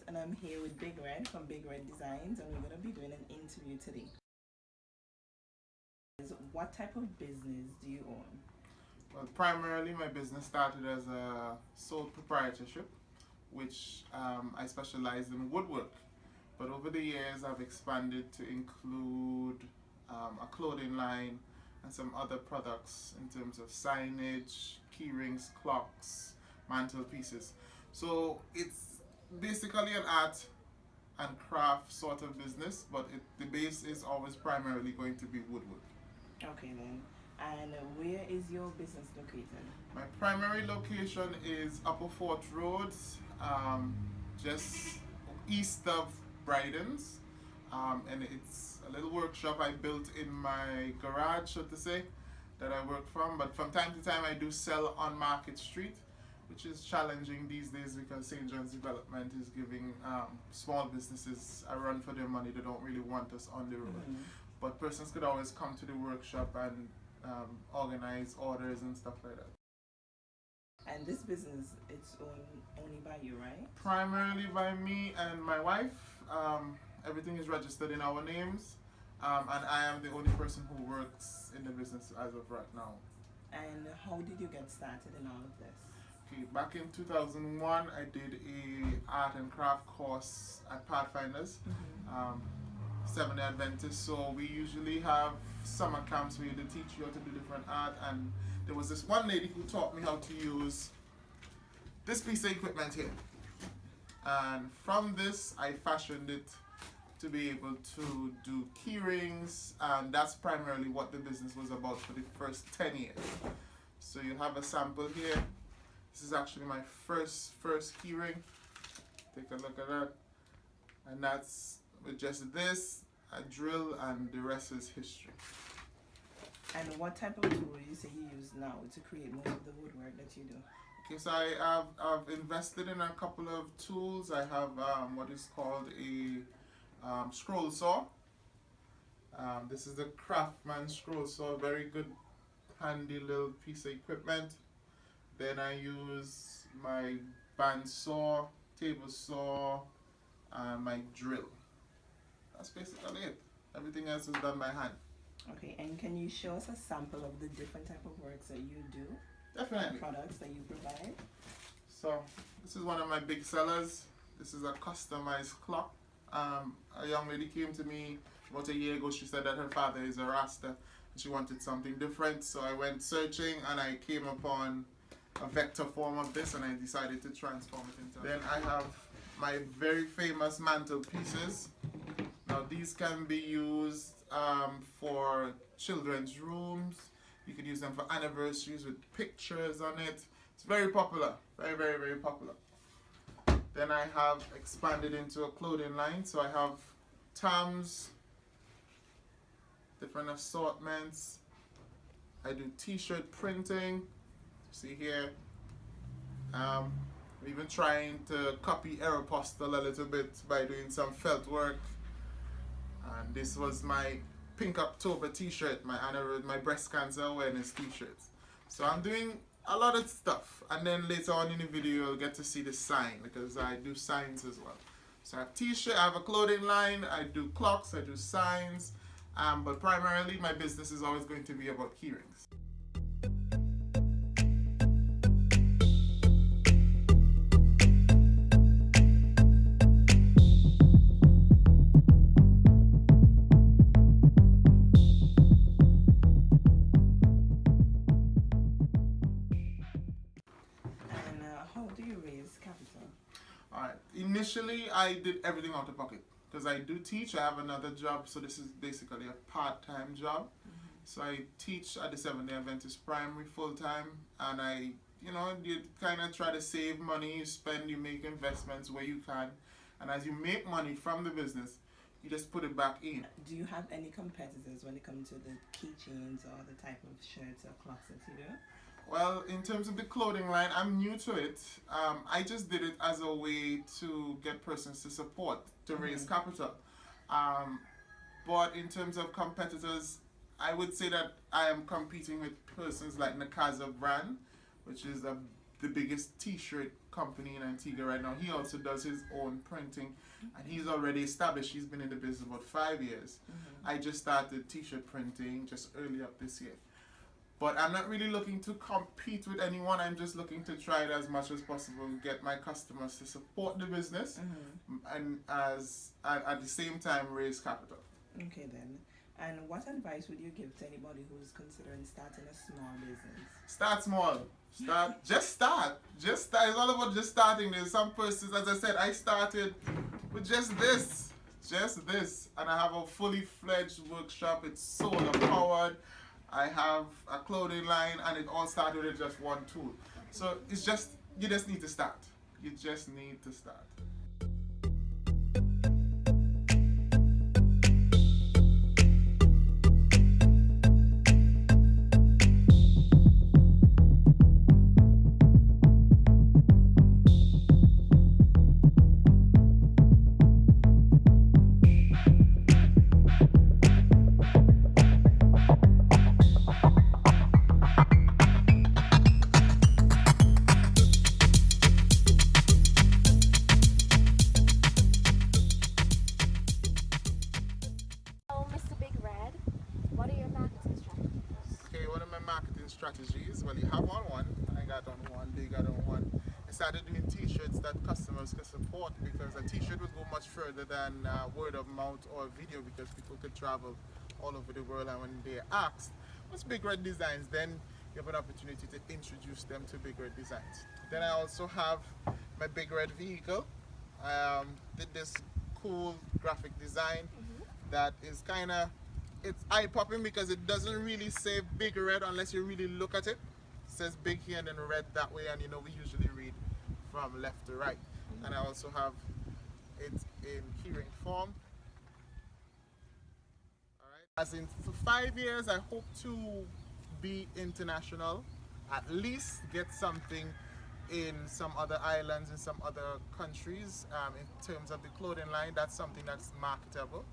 and I'm here with BIGRED from BIGRED Designs, and we're going to be doing an interview today. What type of business do you own? Well, primarily my business started as a sole proprietorship, which I specialize in woodwork. But over the years, I've expanded to include a clothing line and some other products in terms of signage, key rings, clocks, mantelpieces. So it's basically an art and craft sort of business, but the base is always primarily going to be woodwork. Okay then. And where is your business located? My primary location is Upper Fort Road, just east of Bryden's, and it's a little workshop I built in my garage, so to say, that I work from. But from time to time, I do sell on Market Street, which is challenging these days because St. John's Development is giving small businesses a run for their money. They don't really want us on the road. Mm-hmm. But persons could always come to the workshop and organize orders and stuff like that. And this business, it's owned only by you, right? Primarily by me and my wife. Everything is registered in our names, and I am the only person who works in the business as of right now. And how did you get started in all of this? Okay, back in 2001, I did a art and craft course at Pathfinders. Mm-hmm. Seventh-day Adventist, so we usually have summer camps where they teach you how to do different art, and there was this one lady who taught me how to use this piece of equipment here, and from this I fashioned it to be able to do key rings, and that's primarily what the business was about for the first 10 years. So you have a sample here. This is actually my first key ring. Take a look at that, and that's with just this, a drill, and the rest is history. And what type of tool you say you use now to create most of the woodwork that you do? Okay, so I've invested in a couple of tools. I have what is called a scroll saw. This is the Craftsman scroll saw, very good handy little piece of equipment. Then I use my band saw, table saw, and my drill. That's basically it. Everything else is done by hand. Okay, and can you show us a sample of the different type of works that you do? Definitely. Products that you provide? So this is one of my big sellers. This is a customized clock. A young lady came to me about a year ago. She said that her father is a Rasta and she wanted something different. So I went searching and I came upon a vector form of this and I decided to transform it into. Then I have my very famous mantelpieces. Now these can be used for children's rooms. You could use them for anniversaries with pictures on it. It's very popular, very, very, very popular. Then I have expanded into a clothing line. So I have Tams, different assortments. I do t-shirt printing. See here. Even trying to copy Aeropostale a little bit by doing some felt work. And this was my Pink October t-shirt, my breast cancer awareness t-shirts. So I'm doing a lot of stuff, and then later on in the video you'll get to see the sign because I do signs as well. So I have t-shirt, I have a clothing line, I do clocks, I do signs, but primarily my business is always going to be about key rings. Alright, initially I did everything out of pocket because I do teach. I have another job, so this is basically a part-time job. Mm-hmm. So I teach at the Seventh-day Adventist Primary full-time, and you kind of try to save money, you spend, you make investments where you can, and as you make money from the business, you just put it back in. Do you have any competitors when it comes to the keychains or the type of shirts or clocks that you do? Well, in terms of the clothing line, I'm new to it. I just did it as a way to get persons to support, to raise capital. But in terms of competitors, I would say that I am competing with persons like Nakaza brand, which is a the biggest t-shirt company in Antigua right now. He also does his own printing, and he's already established. He's been in the business about 5 years. I just started t-shirt printing just early up this year. But I'm not really looking to compete with anyone. I'm just looking to try it as much as possible and get my customers to support the business, and at the same time raise capital. Okay then. And what advice would you give to anybody who's considering starting a small business? Start small. Just start. Just start. It's all about just starting. There's some persons, as I said, I started with just this, and I have a fully fledged workshop. It's solar powered. I have a clothing line, and it all started with just one tool. So it's just, you just need to start. You just need to start. Okay, one of my marketing strategies, well, you have on one, I got on one, they got on one. I started doing t-shirts that customers could support, because a t-shirt would go much further than word of mouth or video, because people could travel all over the world, and when they're asked, what's BIGRED Designs, then you have an opportunity to introduce them to BIGRED Designs. Then I also have my BIGRED vehicle. Did this cool graphic design that is kind of, it's eye-popping because it doesn't really say BIGRED unless you really look at it. It says big here and then red that way, and you know we usually read from left to right. And I also have it in keyring form. Alright. As in, for 5 years I hope to be international, at least get something in some other islands, in some other countries. In terms of the clothing line, that's something that's marketable.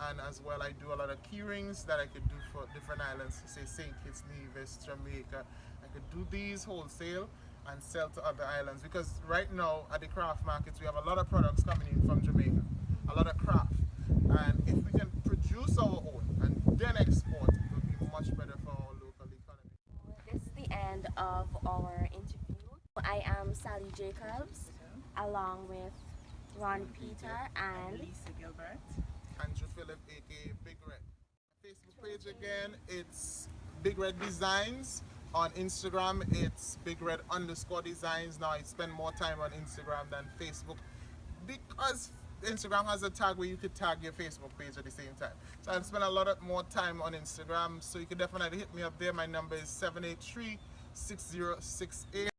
And as well, I do a lot of keyrings that I could do for different islands, say St. Kitts, Nevis, Jamaica. I could do these wholesale and sell to other islands, because right now at the craft markets we have a lot of products coming in from Jamaica, a lot of craft, and if we can produce our own and then export, it will be much better for our local economy. This is the end of our interview. I am Sally Jacobs, along with Ron Peter and Lisa Gilbert. Andrew Phillip, aka BIGRED. Facebook page again, it's BIGRED Designs. On Instagram, it's BIGRED_designs. Now I spend more time on Instagram than Facebook, because Instagram has a tag where you could tag your Facebook page at the same time. So I've spent a lot more time on Instagram, so you can definitely hit me up there. My number is 783-6068.